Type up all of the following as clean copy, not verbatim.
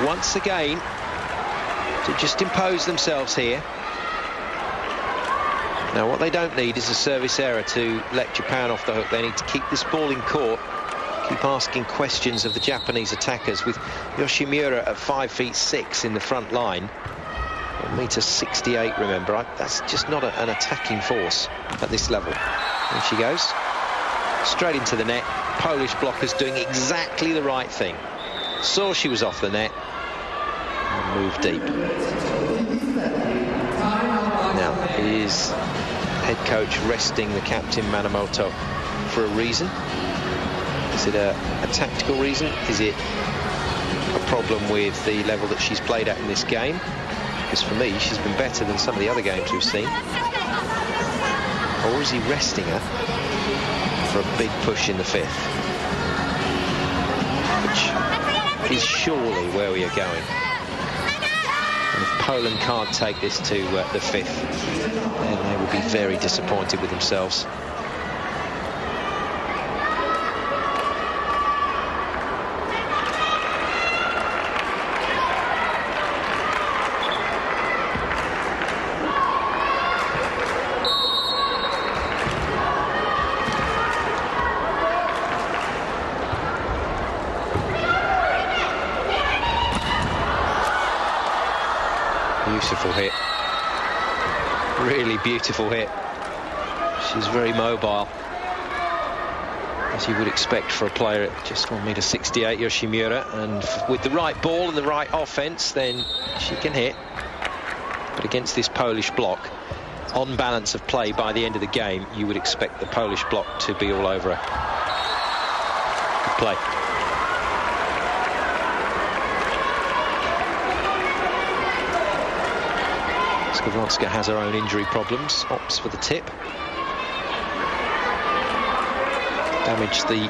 once again to just impose themselves here. Now what they don't need is a service error to let Japan off the hook. They need to keep this ball in court, keep asking questions of the Japanese attackers, with Yoshimura at 5'6" in the front line. 1m68, remember. That's just not an attacking force at this level. There she goes. Straight into the net. Polish blockers doing exactly the right thing. Saw she was off the net and moved deep. Now, is head coach resting the captain Manamoto for a reason? Is it a tactical reason? Is it a problem with the level that she's played at in this game? Because for me, she's been better than some of the other games we've seen. Or is he resting her for a big push in the fifth? Which is surely where we are going. And if Poland can't take this to the fifth, then they will be very disappointed with themselves. Beautiful hit. Really beautiful hit. She's very mobile, as you would expect for a player at just 1m68, Yoshimura, and with the right ball and the right offense, then she can hit. But against this Polish block, on balance of play by the end of the game, you would expect the Polish block to be all over her. Good play. Skowronska has her own injury problems. Opts for the tip. Damaged the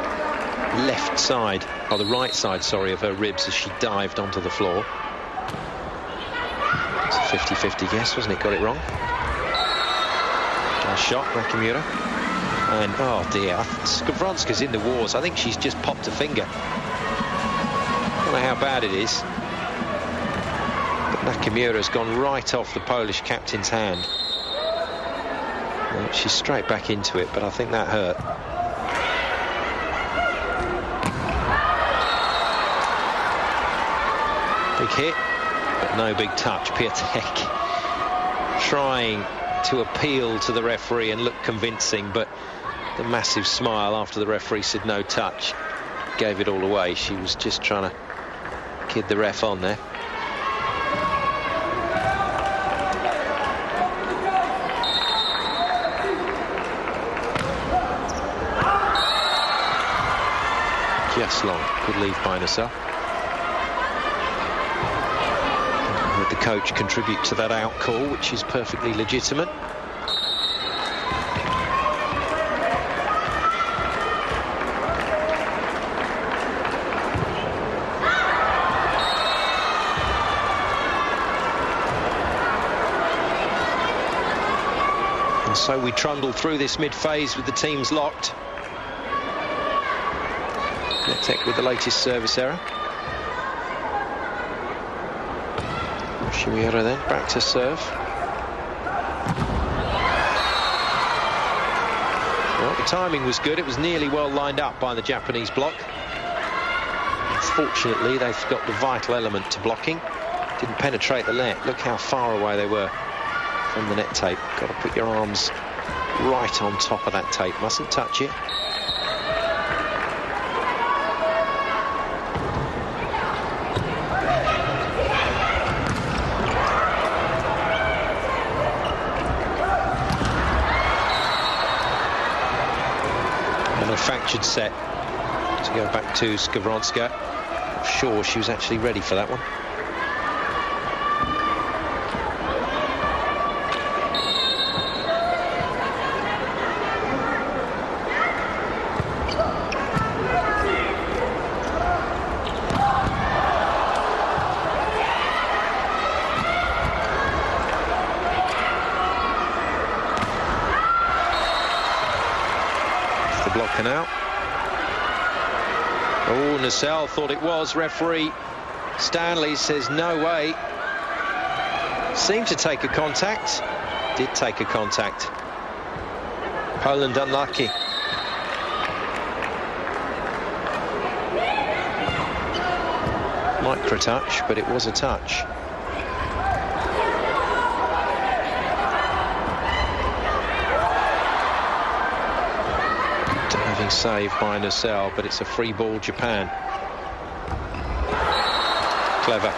left side, or the right side, sorry, of her ribs as she dived onto the floor. It's a 50-50 guess, wasn't it? Got it wrong. Nice shot, Nakamura. And, oh dear, Skowronska's in the wars. I think she's just popped a finger. I don't know how bad it is. Nakamura's gone right off the Polish captain's hand. Well, she's straight back into it, but I think that hurt. Big hit, but no big touch. Piatek trying to appeal to the referee and look convincing, but the massive smile after the referee said no touch gave it all away. She was just trying to kid the ref on there. Just long, good leave by Nasa. Would the coach contribute to that out call, which is perfectly legitimate? And so we trundle through this mid-phase with the teams locked. Piatek with the latest service error. Yoshimura then back to serve. Well, the timing was good. It was nearly well lined up by the Japanese block. Unfortunately, they've got the vital element to blocking. Didn't penetrate the net. Look how far away they were from the net tape. Got to put your arms right on top of that tape. Mustn't touch it. Manufactured set to go back to Skowronska. I'm sure she was actually ready for that one. Blocking out. Oh, Nacelle thought it was. Referee Stanley says no way. Seemed to take a contact. Did take a contact. Poland unlucky. Micro touch, but it was a touch. Diving save by Nacelle, but it's a free ball, Japan. Clever.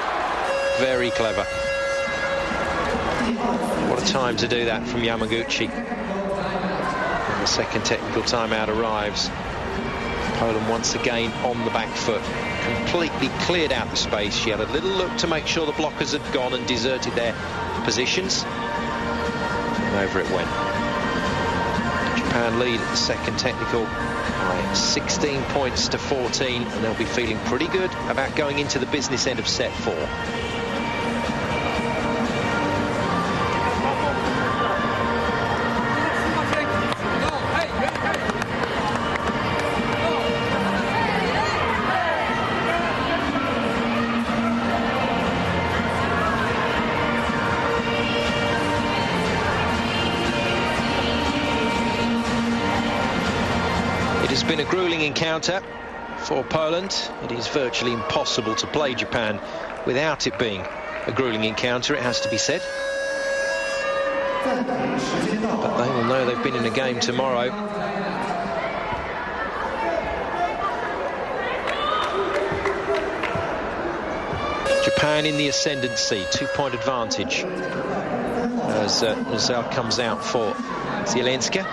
Very clever. What a time to do that from Yamaguchi. And the second technical timeout arrives. Poland once again on the back foot. Completely cleared out the space. She had a little look to make sure the blockers had gone and deserted their positions. And over it went. Japan lead at the second technical by 16 points to 14, and they'll be feeling pretty good about going into the business end of set 4. Been a grueling encounter for Poland. It is virtually impossible to play Japan without it being a grueling encounter, it has to be said. But they will know they've been in a game tomorrow. Japan in the ascendancy, 2-point advantage as Nacelle comes out for Zielinska.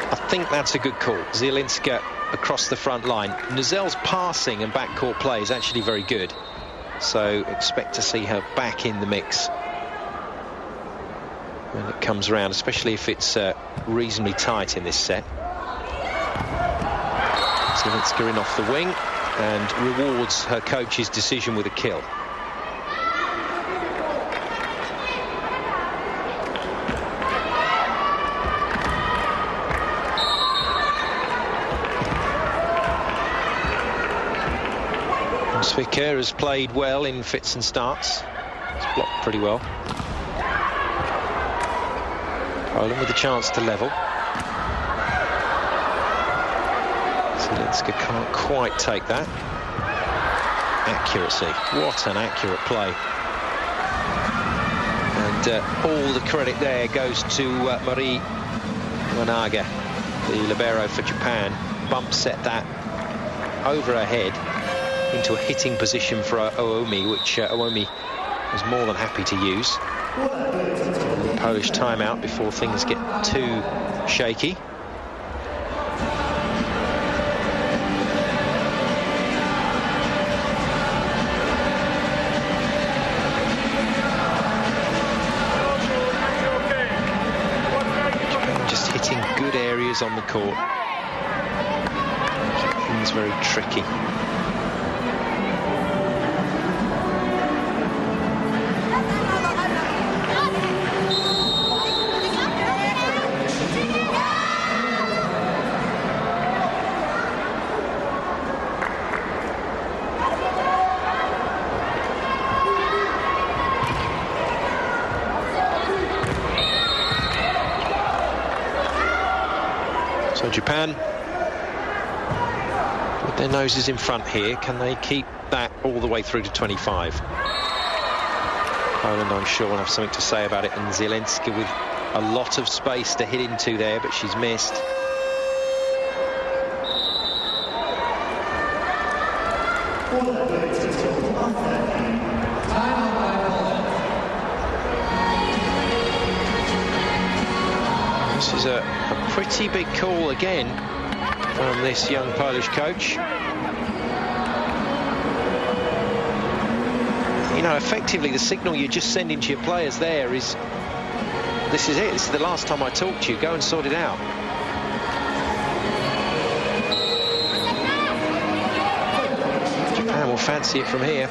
I think that's a good call. Zielinska across the front line. Nazelle's passing and backcourt play is actually very good, so expect to see her back in the mix when it comes around, especially if it's reasonably tight in this set. Zielinska in off the wing and rewards her coach's decision with a kill. Vicker has played well in fits and starts. He's blocked pretty well. Poland with a chance to level. Zielinska can't quite take that. Accuracy. What an accurate play. And all the credit there goes to Marie Wanaga, the libero for Japan. Bump set that over her head into a hitting position for Oomi, which Oomi was more than happy to use. The Polish timeout before things get too shaky. Japan just hitting good areas on the court. Things very tricky. So Japan, with their noses in front here, can they keep that all the way through to 25? Poland, I'm sure, will have something to say about it, and Zielinska with a lot of space to hit into there, but she's missed. This is a pretty big call again from this young Polish coach. You know, effectively the signal you're just sending to your players there is, this is it, this is the last time I talk to you, go and sort it out. Japan will fancy it from here.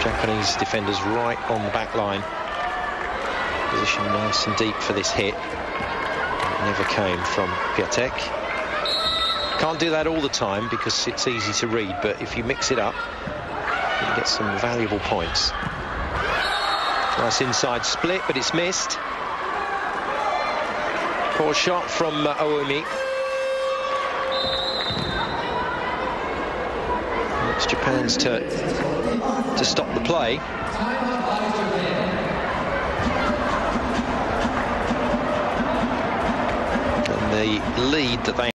Japanese defenders right on the back line. Position nice and deep for this hit. It never came from Piatek. Can't do that all the time because it's easy to read, but if you mix it up, you can get some valuable points. Nice inside split, but it's missed. Poor shot from Oumi. It's Japan's turn to stop the play. And the lead that they